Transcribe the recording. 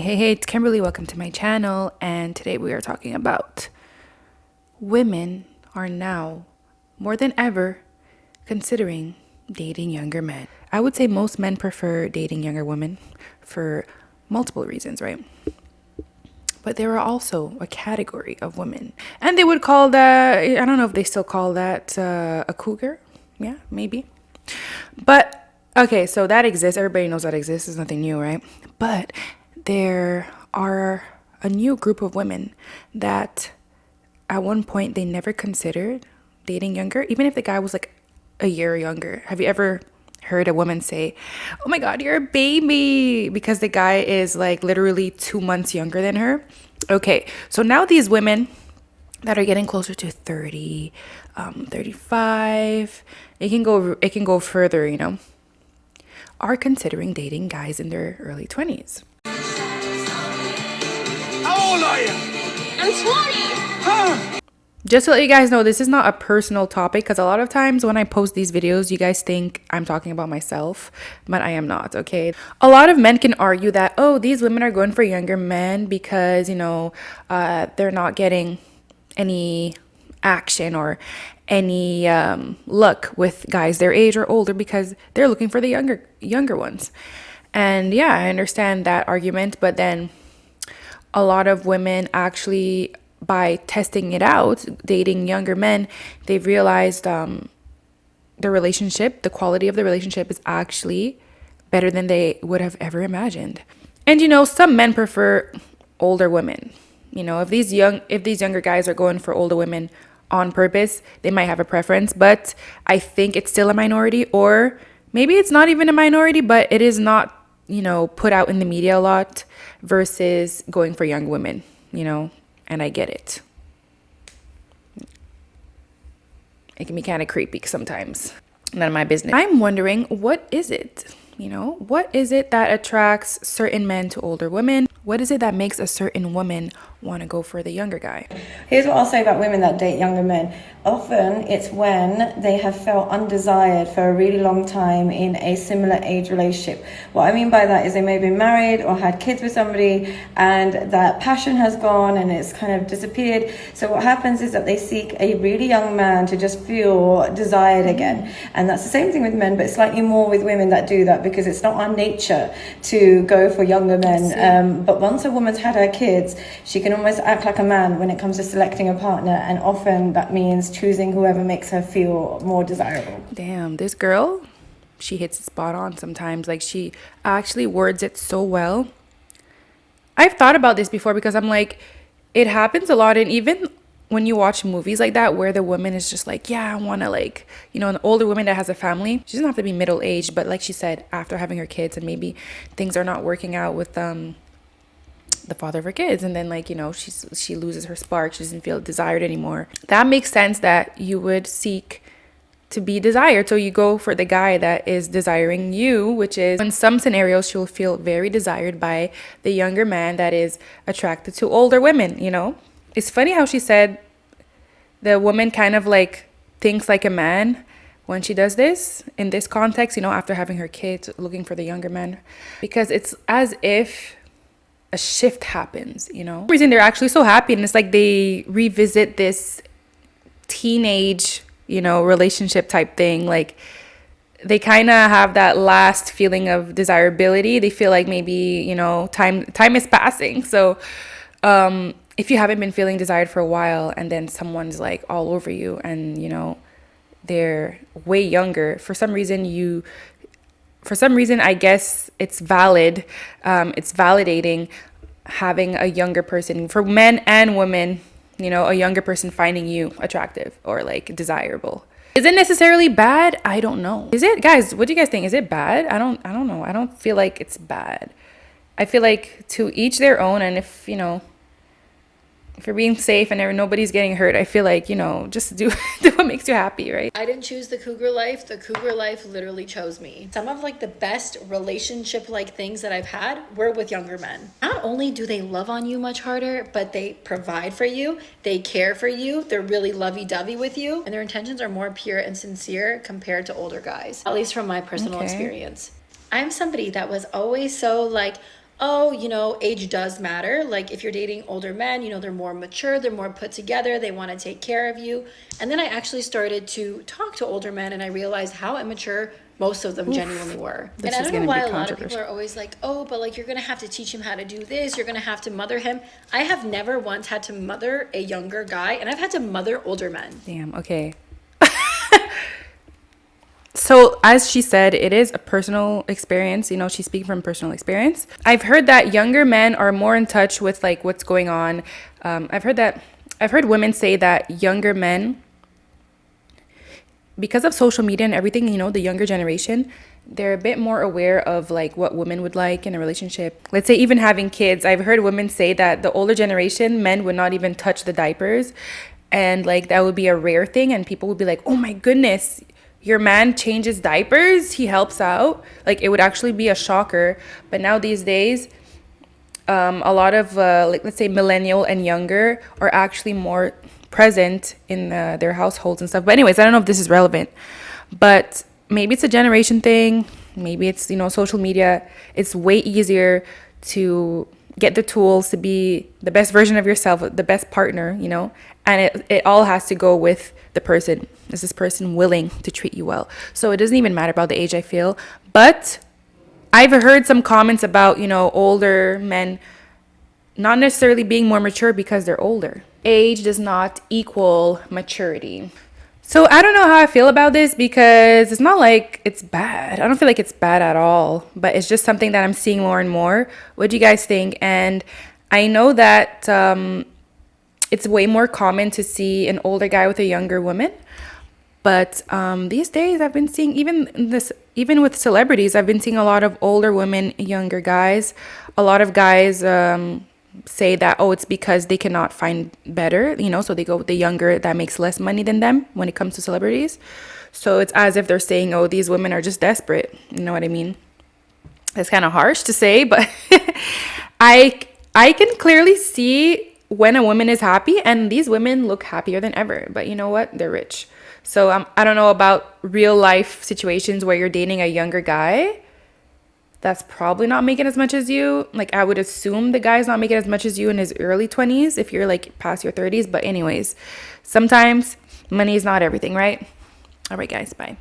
Hey, it's Kimberly. Welcome to my channel. And today we are talking about women are now more than ever considering dating younger men. I would say most men prefer dating younger women for multiple reasons, right? But there are also a category of women, and they would call that, I don't know if they still call that a cougar. Yeah, maybe. But okay, so that exists. Everybody knows that exists. It's nothing new, right? But there are a new group of women that at one point they never considered dating younger, even if the guy was like a year younger. Have you ever heard a woman say, "Oh my God, you're a baby," because the guy is like literally 2 months younger than her? Okay, so now these women that are getting closer to 30, 35, it can go further, are considering dating guys in their early 20s. How old are you? I'm 20. Huh? Just to let you guys know, this is not a personal topic, because a lot of times when I post these videos, you guys think I'm talking about myself, but I am not, okay? A lot of men can argue that, oh, these women are going for younger men because, they're not getting any action or any luck with guys their age or older because they're looking for the younger ones. And yeah, I understand that argument, but then a lot of women actually, by testing it out, dating younger men, they've realized the quality of the relationship is actually better than they would have ever imagined. And some men prefer older women. If these younger guys are going for older women on purpose, they might have a preference, but I think it's still a minority, or maybe it's not even a minority, but it is not, put out in the media a lot versus going for young women, and I get it. It can be kind of creepy sometimes. None of my business. I'm wondering, what is it? What is it that attracts certain men to older women? What is it that makes a certain woman want to go for the younger guy? Here's what I'll say about women that date younger men. Often it's when they have felt undesired for a really long time in a similar age relationship. What I mean by that is they may have been married or had kids with somebody, and that passion has gone and it's kind of disappeared. So what happens is that they seek a really young man to just feel desired again. And that's the same thing with men, but slightly more with women that do that, because it's not our nature to go for younger men. But once a woman's had her kids, she can almost act like a man when it comes to selecting a partner, and often that means choosing whoever makes her feel more desirable. Damn, this girl, she hits it spot on sometimes. Like, she actually words it so well. I've thought about this before, because I'm like, it happens a lot, and even when you watch movies like that where the woman is just like, yeah, I want to, like, an older woman that has a family, she doesn't have to be middle-aged, but like she said, after having her kids and maybe things are not working out with the father of her kids, and then she loses her spark, she doesn't feel desired anymore. That makes sense that you would seek to be desired, so you go for the guy that is desiring you, which is, in some scenarios, she'll feel very desired by the younger man that is attracted to older women. It's funny how she said the woman kind of like thinks like a man when she does this in this context, after having her kids, looking for the younger man, because it's as if a shift happens, the reason they're actually so happy, and it's like they revisit this teenage, relationship type thing. Like, they kind of have that last feeling of desirability. They feel like maybe, time is passing. So if you haven't been feeling desired for a while, and then someone's like all over you, and they're way younger, for some reason, I guess it's valid. It's validating having a younger person, for men and women, a younger person finding you attractive or like desirable. Is it necessarily bad? I don't know. Is it, guys? What do you guys think? Is it bad? I don't know. I don't feel like it's bad. I feel like to each their own. And if you're being safe and nobody's getting hurt, I feel like, just do what makes you happy, right? I didn't choose the cougar life. The cougar life literally chose me. Some of the best relationship things that I've had were with younger men. Not only do they love on you much harder, but they provide for you, they care for you, they're really lovey-dovey with you, and their intentions are more pure and sincere compared to older guys, at least from my personal experience. I'm somebody that was always so oh, age does matter. Like if you're dating older men, they're more mature, they're more put together, they want to take care of you. And then I actually started to talk to older men and I realized how immature most of them genuinely were. This And I is don't know gonna why be a lot of people controversial. are always like, oh, but like you're going to have to teach him how to do this, you're going to have to mother him. I have never once had to mother a younger guy, and I've had to mother older men. Damn, okay. So, as she said, it is a personal experience. She's speaking from personal experience. I've heard that younger men are more in touch with like what's going on. I've heard women say that younger men, because of social media and everything, the younger generation, they're a bit more aware of like what women would like in a relationship. Let's say even having kids. I've heard women say that the older generation, men would not even touch the diapers. And like that would be a rare thing. And people would be like, oh my goodness, your man changes diapers, he helps out. Like it would actually be a shocker. But now these days, a lot of like let's say millennial and younger are actually more present in their households and stuff. But anyways, I don't know if this is relevant, but maybe it's a generation thing. Maybe it's social media. It's way easier to get the tools to be the best version of yourself, the best partner, and it all has to go with the person. Is this person willing to treat you well? So it doesn't even matter about the age, I feel. But I've heard some comments about, older men not necessarily being more mature because they're older. Age does not equal maturity. So I don't know how I feel about this because it's not like it's bad. I don't feel like it's bad at all, but it's just something that I'm seeing more and more. What do you guys think? And I know that it's way more common to see an older guy with a younger woman. But these days I've been seeing even with celebrities, I've been seeing a lot of older women, younger guys. A lot of guys say that, oh, it's because they cannot find better, so they go with the younger that makes less money than them when it comes to celebrities. So it's as if they're saying, oh, these women are just desperate. You know what I mean? That's kind of harsh to say, but I can clearly see when a woman is happy, and these women look happier than ever. But you know what? They're rich. So I don't know about real life situations where you're dating a younger guy that's probably not making as much as you. Like I would assume the guy's not making as much as you in his early 20s if you're like past your 30s. But anyways, sometimes money is not everything, right? All right, guys, bye.